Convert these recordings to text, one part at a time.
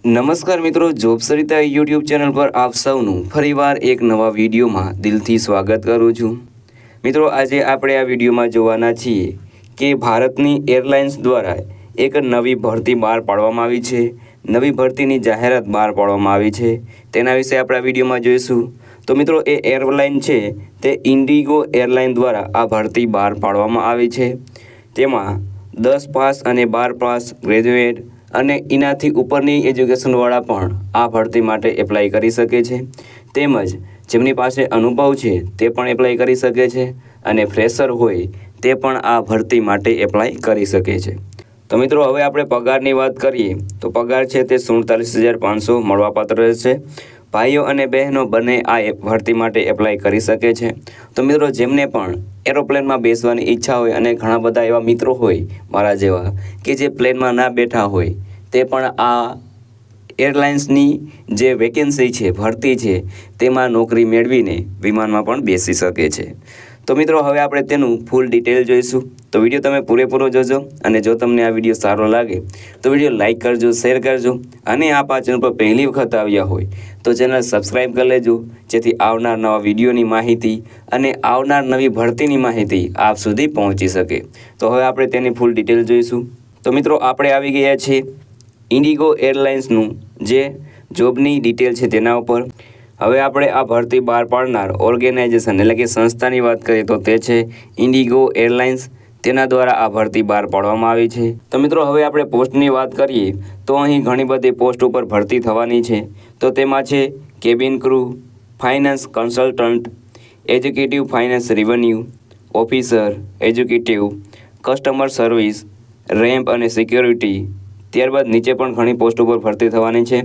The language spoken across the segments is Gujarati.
નમસ્કાર મિત્રો, જોબ સરિતા યુટ્યુબ ચેનલ પર આપ સૌનું ફરીવાર એક નવા વિડીયોમાં દિલથી સ્વાગત કરું છું। મિત્રો, આજે આપણે આ વિડીયોમાં જોવાના છીએ કે ભારતની એરલાઇન્સ દ્વારા એક નવી ભરતી બહાર પાડવામાં આવી છે। નવી ભરતીની જાહેરાત બહાર પાડવામાં આવી છે, તેના વિશે આપણે આ વિડીયોમાં જોઈશું। તો મિત્રો, એ એરલાઇન છે તે ઇન્ડિગો એરલાઇન દ્વારા આ ભરતી બહાર પાડવામાં આવી છે। તેમાં 10 પાસ અને 12 પાસ ગ્રેજ્યુએટ અને એનાથી ઉપરની એજ્યુકેશનવાળા પણ આ ભરતી માટે એપ્લાય કરી શકે છે, તેમજ જેમની પાસે અનુભવ છે તે પણ એપ્લાય કરી શકે છે અને ફ્રેશર હોય તે પણ આ ભરતી માટે એપ્લાય કરી શકે છે। તો મિત્રો, હવે આપણે પગારની વાત કરીએ તો પગાર છે તે 47,500 મળવાપાત્ર રહેશે। ભાઈઓ અને બહેનો બંને આ ભરતી માટે એપ્લાય કરી શકે છે। તો મિત્રો, જેમને પણ એરોપ્લેનમાં બેસવાની ઈચ્છા હોય અને ઘણા બધા એવા મિત્રો હોય મારા જેવા કે જે પ્લેનમાં ના બેઠા હોય, તે પણ આ એરલાઇન્સની જે વેકેન્સી છે, ભરતી છે, તેમાં નોકરી મેળવીને વિમાનમાં પણ બેસી શકે છે। તો મિત્રો, હવે આપણે તેનું ફૂલ ડિટેલ જોઈશું, તો વિડીયો તમે પૂરેપૂરો જોજો। અને જો તમને આ વિડીયો સારો લાગે તો વિડીયો લાઇક કરજો, શેર કરજો અને આપ આ ચેનલ પર પહેલી વખત આવ્યા હોય તો ચેનલ સબસ્ક્રાઈબ કરી લેજો, જેથી આવનાર નવા વિડીયોની માહિતી અને આવનાર નવી ભરતીની માહિતી આપ સુધી પહોંચી શકે। તો હવે આપણે તેની ફૂલ ડિટેલ જોઈશું। તો મિત્રો, આપણે આવી ગયા છીએ ઇન્ડિગો એરલાઇન્સનું જે જોબની ડિટેલ છે તેના ઉપર। હવે આપણે આ ભરતી બહાર પાડનાર ઓર્ગેનાઇઝેશન એટલે કે સંસ્થાની વાત કરીએ તો તે છે ઇન્ડિગો એરલાઇન્સ, તેના દ્વારા આ ભરતી બહાર પાડવામાં આવી છે। તો મિત્રો, હવે આપણે પોસ્ટની વાત કરીએ તો અહીં ઘણી બધી પોસ્ટ ઉપર ભરતી થવાની છે। તો તેમાં છે cabin crew, finance consultant, educative finance revenue officer, educative, customer service, ramp અને સિક્યોરિટી। ત્યારબાદ નીચે પણ ઘણી પોસ્ટ ઉપર ભરતી થવાની છે।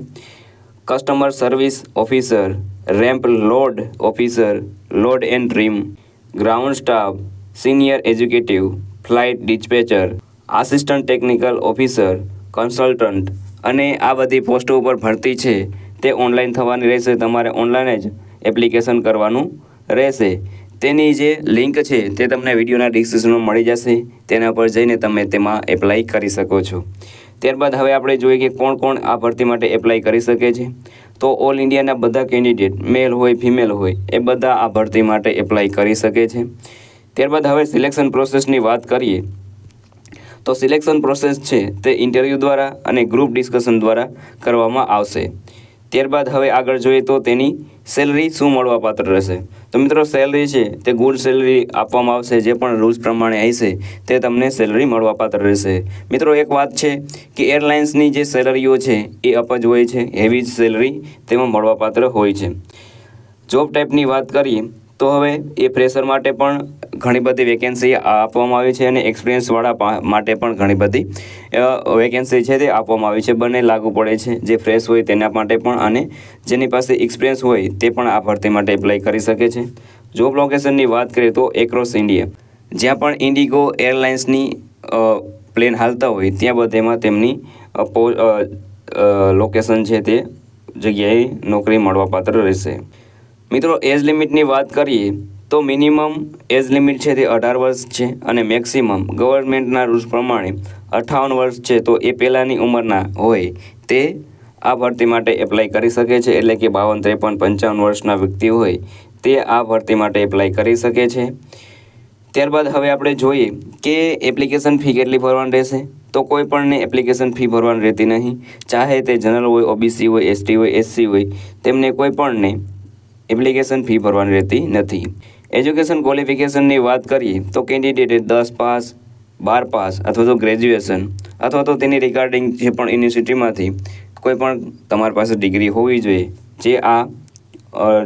Customer service officer, ramp load officer, load and trim, ground staff, senior educative, flight ડિસ્પેચર, assistant technical officer, consultant અને આ બધી પોસ્ટો ઉપર ભરતી છે તે ઓનલાઈન થવાની રહેશે। તમારે ઓનલાઈન જ એપ્લિકેશન કરવાનું રહેશે। તેની જે લિંક છે તે તમને વિડીયોના ડિસ્ક્રિપ્શનમાં મળી જશે, તેના પર જઈને તમે તેમાં એપ્લાય કરી શકો છો। ત્યારબાદ હવે આપણે જોઈએ કે કોણ કોણ આ ભરતી માટે એપ્લાય કરી શકે છે। તો ઓલ ઇન્ડિયાના બધા કેન્ડિડેટ, મેલ હોય ફિમેલ હોય, એ બધા આ ભરતી માટે એપ્લાય કરી શકે છે। ત્યારબાદ હવે સિલેક્શન પ્રોસેસની વાત કરીએ તો સિલેક્શન પ્રોસેસ છે તે ઇન્ટરવ્યૂ દ્વારા અને ગ્રુપ ડિસ્કશન દ્વારા કરવામાં આવશે। ત્યારબાદ હવે આગળ જોઈએ તો તેની સેલરી શું મળવાપાત્ર રહેશે। તો મિત્રો, સેલરી છે તે ગુડ સેલરી આપવામાં આવશે, જે પણ રૂલ્સ પ્રમાણે હશે તે તમને સેલરી મળવાપાત્ર રહેશે। મિત્રો, એક વાત છે કે એરલાઇન્સની જે સેલરીઓ છે એ અપ જ હોય છે, હેવી સેલરી તેમાં મળવાપાત્ર હોય છે। જોબ ટાઈપની વાત કરીએ તો હવે એ ફ્રેશર માટે પણ ઘણી બધી વેકેન્સી આપવામાં આવી છે અને એક્સપિરિયન્સવાળા માટે પણ ઘણી બધી વેકેન્સી છે તે આપવામાં આવી છે। બંને લાગુ પડે છે, જે ફ્રેશ હોય તેના માટે પણ અને જેની પાસે એક્સપિરિયન્સ હોય તે પણ આ ભરતી માટે એપ્લાય કરી શકે છે। જોબ લોકેશનની વાત કરીએ તો એક્રોસ ઇન્ડિયા, જ્યાં પણ ઇન્ડિગો એરલાઇન્સની પ્લેન હાલતા હોય ત્યાં બધેમાં તેમની લોકેશન છે તે જગ્યાએ નોકરી મળવાપાત્ર રહેશે। મિત્રો, એજ લિમિટની વાત કરીએ તો મિનિમમ એજ લિમિટ છે તે 18 વર્ષ છે અને મેક્સિમમ ગવર્મેન્ટના રૂલ્સ પ્રમાણે 58 વર્ષ છે। તો એ પહેલાંની ઉંમરના હોય તે આ ભરતી માટે એપ્લાય કરી શકે છે, એટલે કે 52, 53, 55 વર્ષના વ્યક્તિ હોય તે આ ભરતી માટે એપ્લાય કરી શકે છે। ત્યારબાદ હવે આપણે જોઈએ કે એપ્લિકેશન ફી કેટલી ભરવાની રહેશે। તો કોઈ પણને એપ્લિકેશન ફી ભરવાની રહેતી નહીં, ચાહે તે જનરલ હોય, ઓબીસી હોય, એસટી હોય, એસસી હોય, તેમને કોઈ પણને એપ્લિકેશન ફી ભરવાની રહેતી નથી। એજ્યુકેશન ક્વોલિફિકેશનની વાત કરીએ તો કેન્ડિડેટે 10 પાસ, 12 પાસ અથવા તો ગ્રેજ્યુએશન અથવા તો તેની રિગાર્ડિંગ જે પણ યુનિવર્સિટીમાંથી કોઈ પણ તમારી પાસે ડિગ્રી હોવી જોઈએ, જે આ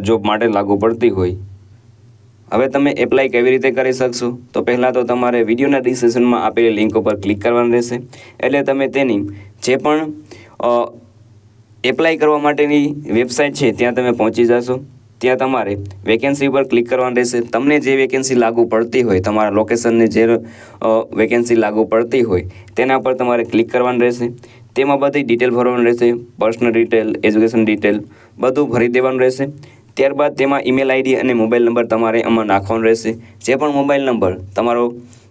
જોબ માટે લાગુ પડતી હોય। હવે તમે એપ્લાય કેવી રીતે કરી શકશો? તો પહેલાં તો તમારે વિડીયોના ડિસ્ક્રિપ્શનમાં આપેલી લિંક ઉપર ક્લિક કરવાનું રહેશે, એટલે તમે તેની જે પણ એપ્લાય કરવા માટેની વેબસાઇટ છે ત્યાં તમે પહોંચી જશો। ત્યાં તમારે વેકેન્સી ઉપર ક્લિક કરવાનું રહેશે। તમને જે વેકેન્સી લાગુ પડતી હોય, તમારા લોકેશનને જે વેકેન્સી લાગુ પડતી હોય તેના પર તમારે ક્લિક કરવાનું રહેશે। તેમાં બધી ડિટેલ ભરવાનું રહેશે, પર્સનલ ડિટેલ, એજ્યુકેશન ડિટેલ બધું ભરી દેવાનું રહેશે। ત્યારબાદ તેમાં ઈમેલ આઈડી અને મોબાઈલ નંબર તમારે આમાં નાખવાનો રહેશે। જે પણ મોબાઈલ નંબર તમારો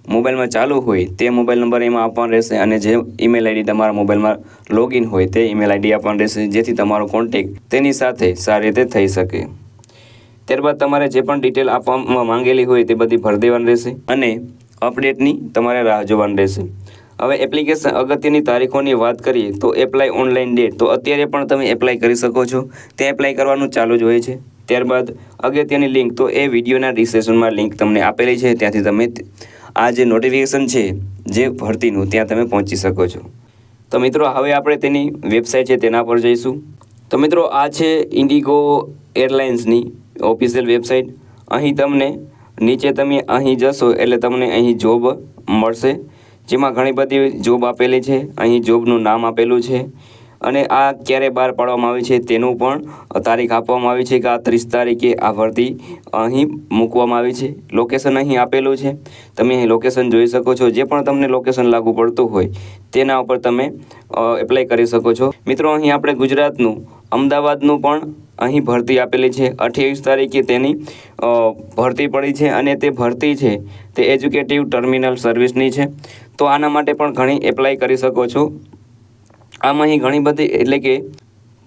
મોબાઈલમાં ચાલુ હોય તે મોબાઈલ નંબર એમાં આપવાનો રહેશે અને જે ઈમેલ આઈડી તમારા મોબાઈલમાં લોગિન હોય તે ઈમેલ આઈડી આપવાનું રહેશે, જેથી તમારો કોન્ટેક્ટ તેની સાથે સારી રીતે થઈ શકે. ત્યારબાદ તમારે જે પણ ડિટેલ આપવામાં માંગેલી હોય તે બધી ભરી દેવાની રહેશે અને અપડેટની તમારે રાહ જોવાની રહેશે. હવે એપ્લિકેશન અગત્યની તારીખોની વાત કરીએ તો એપ્લાય ઓનલાઈન ડેટ, તો અત્યારે પણ તમે એપ્લાય કરી શકો છો, તે એપ્લાય કરવાનું ચાલુ જ હોય છે. ત્યારબાદ અગત્યની લિંક, તો એ વિડીયોના ડિસ્ક્રિપ્શનમાં લિંક તમને આપેલી છે, ત્યાંથી તમે આ જે નોટિફિકેશન છે જે ભરતીનું ત્યાં તમે પહોંચી શકો છો. તો મિત્રો હવે આપણે તેની વેબસાઇટ છે તેના પર જઈશું. તો મિત્રો આ છે ઇન્ડિગો એરલાઇન્સની ઓફિશિયલ વેબસાઇટ. અહીં તમને નીચે તમે અહીં જશો એટલે તમને અહીં જોબ મળશે, જેમાં ઘણી બધી જોબ આપેલી છે. અહીં જોબનું નામ આપેલું છે અને આ ક્યારે બહાર પાડવામાં આવી છે તેનું પણ તારીખ આપવામાં આવી છે કે આ 30 તારીખે આ ભરતી અહીં મૂકવામાં આવી છે. લોકેશન અહીં આપેલું છે, તમે અહીં લોકેશન જોઈ શકો છો. જે પણ તમને લોકેશન લાગુ પડતું હોય તેના ઉપર તમે એપ્લાય કરી શકો છો. મિત્રો અહીં આપણે ગુજરાતનું અમદાવાદનું પણ અહીં ભરતી આપેલી છે. 28 તારીખે તેની ભરતી પડી છે અને તે ભરતી છે તે એજ્યુકેટિવ ટર્મિનલ સર્વિસની છે. તો આના માટે પણ ઘણી એપ્લાય કરી શકો છો. આમ અહીં ઘણી બધી એટલે કે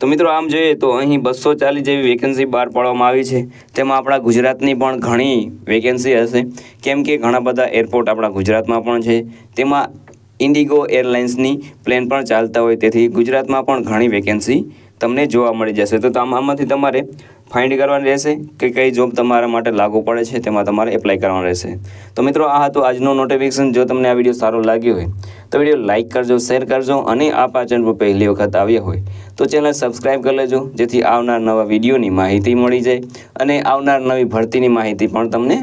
તો મિત્રો આમ જોઈએ તો અહીં 240 જેવી વેકેન્સી બહાર પાડવામાં આવી છે. તેમાં આપણા ગુજરાતની પણ ઘણી વેકેન્સી હશે, કેમ કે ઘણા બધા એરપોર્ટ આપણા ગુજરાતમાં પણ છે. તેમાં ઇન્ડિગો એરલાઇન્સની પ્લેન પણ ચાલતા હોય, તેથી ગુજરાતમાં પણ ઘણી વેકેન્સી તમને જોવા મળી જશે. તો આમાંથી તમારે ફાઇન્ડ કરવાની રહેશે કે કઈ જોબ તમારા માટે લાગુ પડે છે, તેમાં તમારે એપ્લાય કરવાનું રહેશે. તો મિત્રો આ હતું આજનું નોટિફિકેશન. જો તમને આ વિડીયો સારો લાગ્યો હોય તો વિડીયો લાઇક કરજો, શેર કરજો અને આ ચેનલ પર પહેલી વખત આવ્યા હોય તો ચેનલ સબસ્ક્રાઈબ કરી લેજો, જેથી આવનાર નવા વિડીયોની માહિતી મળી જાય અને આવનાર નવી ભરતીની માહિતી પણ તમને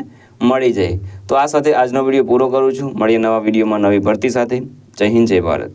મળી જાય. તો આ સાથે આજનો વિડીયો પૂરો કરું છું. મળીએ નવા વિડીયોમાં નવી ભરતી સાથે. જય હિન્દ, જય ભારત.